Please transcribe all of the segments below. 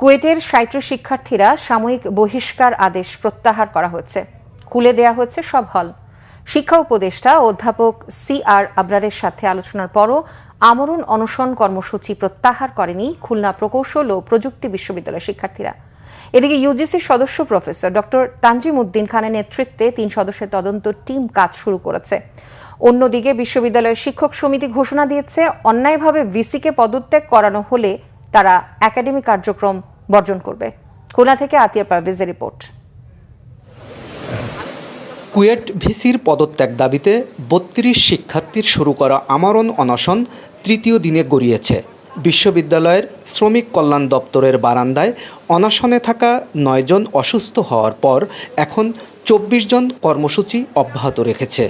কুয়েটের ৩৭ শিক্ষার্থীরা সাময়িক বহিষ্কার আদেশ প্রত্যাহার করা হয়েছে। খুলে দেয়া হয়েছে সব হল। শিক্ষা উপদেষ্টা অধ্যাপক CR আবরারের সাথে আলোচনার পরও আমরণ অনশন কর্মসূচি প্রত্যাহার করেনি খুলনা প্রকৌশল ও প্রযুক্তি বিশ্ববিদ্যালয়ের শিক্ষার্থীরা। এদিকে ইউজিসির সদস্য প্রফেসর ডক্টর তানজিম উদ্দিন খানের নেতৃত্বে ৩ সদস্যের তদন্ত টিম কাজ শুরু করেছে। অন্যদিকে বিশ্ববিদ্যালয়ের শিক্ষক সমিতি ঘোষণা দিয়েছে, অন্যায়ভাবে ভিসিকে পদত্যাগ করানো হলে তারা একাডেমিক কার্যক্রম বর্জন করবে। খুলনা থেকে আতিয়া পারভেজের রিপোর্ট। কুয়েট ভিসির পদত্যাগ দাবিতে ৩২ শিক্ষার্থীর শুরু করা আমরণ অনশন তৃতীয় দিনে গড়িয়েছে। বিশ্ববিদ্যালয়ের শ্রমিক কল্যাণ দপ্তরের বারান্দায় অনশনে থাকা ৯ জন অসুস্থ হওয়ার পর এখন ২৪ জন কর্মসূচি অব্যাহত রেখেছে।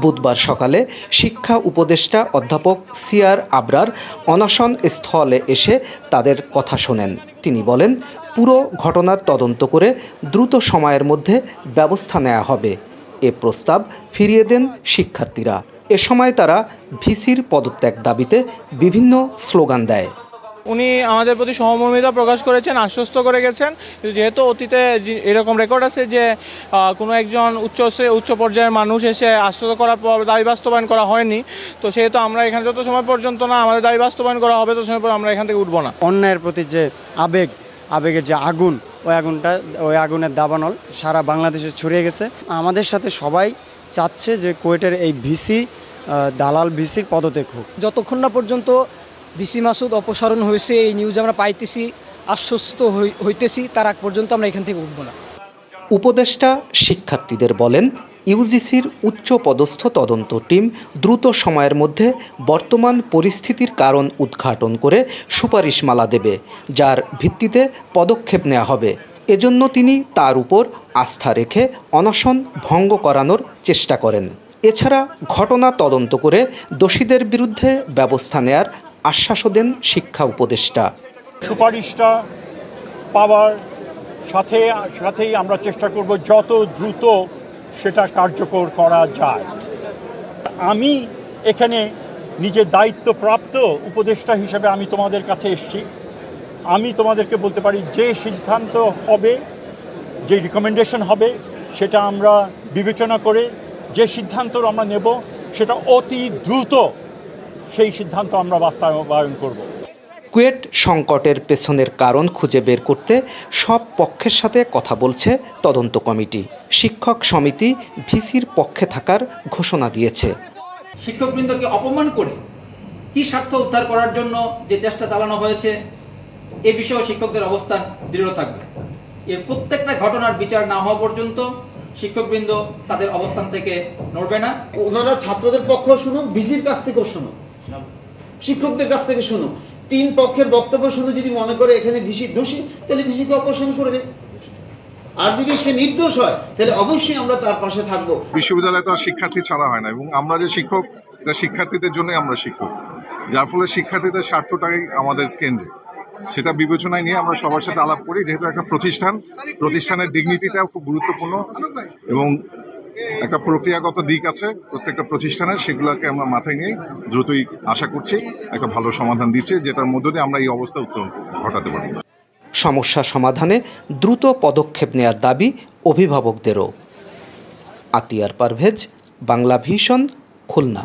বুধবার সকালে শিক্ষা উপদেষ্টা অধ্যাপক CR আবরার অনশন স্থলে এসে তাদের কথা শোনেন। তিনি বলেন, পুরো ঘটনার তদন্ত করে দ্রুত সময়ের মধ্যে ব্যবস্থা নেওয়া হবে। এ প্রস্তাব ফিরিয়ে দেন শিক্ষার্থীরা। এ সময় তারা ভিসির পদত্যাগ দাবিতে বিভিন্ন স্লোগান দেয়। উনি আমাদের প্রতি সহমর্মিতা প্রকাশ করেছেন, আশ্বস্ত করে গেছেন। যেহেতু অতীতে এরকম রেকর্ড আছে যে কোনো একজন উচ্চ পর্যায়ের মানুষ এসে আশ্বস্ত করার পর দাবি বাস্তবায়ন করা হয়নি, তো সেহেতু আমরা এখানে যত সময় পর্যন্ত না আমাদের দাবি বাস্তবায়ন করা হবে তত সময় পর আমরা এখান থেকে উঠবো না। অন্যায়ের প্রতি যে আবেগের যে আগুন, ওই আগুনের দাবানল সারা বাংলাদেশে ছড়িয়ে গেছে। আমাদের সাথে সবাই চাচ্ছে যে কুয়েটের এই ভিসি দালাল ভিসির পদত্যাগ হোক। যতক্ষণ না পর্যন্ত ভিসি মাসুদ অপসারণ হয়েছে এই নিউজ আমরা পাইতেছি, আশ্বস্ত হইতেছি, তার আগ পর্যন্ত আমরা এখান থেকে উঠব না। উপদেষ্টা শিক্ষার্থীদের বলেন, ইউজিসির উচ্চ পদস্থ তদন্ত টিম দ্রুত সময়ের মধ্যে বর্তমান পরিস্থিতির কারণ উদ্ঘাটন করে সুপারিশমালা দেবে, যার ভিত্তিতে পদক্ষেপ নেওয়া হবে। এজন্য তিনি তার উপর আস্থা রেখে অনশন ভঙ্গ করানোর চেষ্টা করেন। এছাড়া ঘটনা তদন্ত করে দোষীদের বিরুদ্ধে ব্যবস্থা নেয়ার আশ্বাসও দেন শিক্ষা উপদেষ্টা। সুপারিশটা পাওয়ার সাথেই আমরা চেষ্টা করব যত দ্রুত সেটা কার্যকর করা যায়। আমি এখানে নিজের দায়িত্বপ্রাপ্ত উপদেষ্টা হিসেবে আমি তোমাদের কাছে এসেছি। আমি তোমাদেরকে বলতে পারি, যে সিদ্ধান্ত হবে, যে রিকমেন্ডেশন হবে, সেটা আমরা বিবেচনা করে যে সিদ্ধান্ত আমরা নেব সেটা অতি দ্রুত সেই সিদ্ধান্ত আমরা বাস্তবায়ন করব। কুয়েট সংকটের পেছনের কারণ খুঁজে বের করতে সব পক্ষের সাথে কথা বলছে তদন্ত কমিটি। শিক্ষক সমিতি ভিসির পক্ষে থাকার ঘোষণা দিয়েছে। শিক্ষকবৃন্দকে অপমান করে কি স্বার্থ উদ্ধার করার জন্য যে চেষ্টা চালানো হয়েছে, এ বিষয়ে শিক্ষকদের অবস্থান দৃঢ় থাকবে। এর প্রত্যেকটা ঘটনার বিচার না হওয়া পর্যন্ত শিক্ষকবৃন্দ তাদের অবস্থান থেকে নড়বে না। ওনারা ছাত্রদের পক্ষ শুনুক, ভিসির কাছ থেকেও শুনুক, শিক্ষকদের কাছ থেকে শুনুক। ৩ পক্ষের বক্তব্য শুনে যদি মনে করে এখানে ভিসি দোষী, তাহলে ভিসিকে অপসারণ করে দেয়। আর যদি সে নির্দোষ হয় তাহলে অবশ্যই আমরা তার পাশে থাকবো। বিশ্ববিদ্যালয়ে তো শিক্ষার্থী ছাড়া হয় না, এবং আমরা যে শিক্ষক, এটা শিক্ষার্থীদের জন্যই আমরা শিক্ষক, যার ফলে শিক্ষার্থীদের স্বার্থটাই আমাদের কেন্দ্রে। সেটা বিবেচনায় নিয়ে আমরা সবার সাথে আলাপ করি। যেহেতু একটা প্রতিষ্ঠানের ডিগনিটিটাও খুব গুরুত্বপূর্ণ এবং একটা প্রক্রিয়াগত দিক আছে প্রত্যেকটা প্রতিষ্ঠানের, সেগুলোকে আমরা মাথায় নিয়ে দ্রুতই আশা করছি একটা ভালো সমাধান দিচ্ছে, যেটার মধ্য দিয়ে আমরা এই অবস্থা উত্তরণ ঘটাতে পারি। সমস্যা সমাধানে দ্রুত পদক্ষেপ নেয়ার দাবি অভিভাবকদেরও। আতিয়ার পারভেজ, বাংলা ভিশন, খুলনা।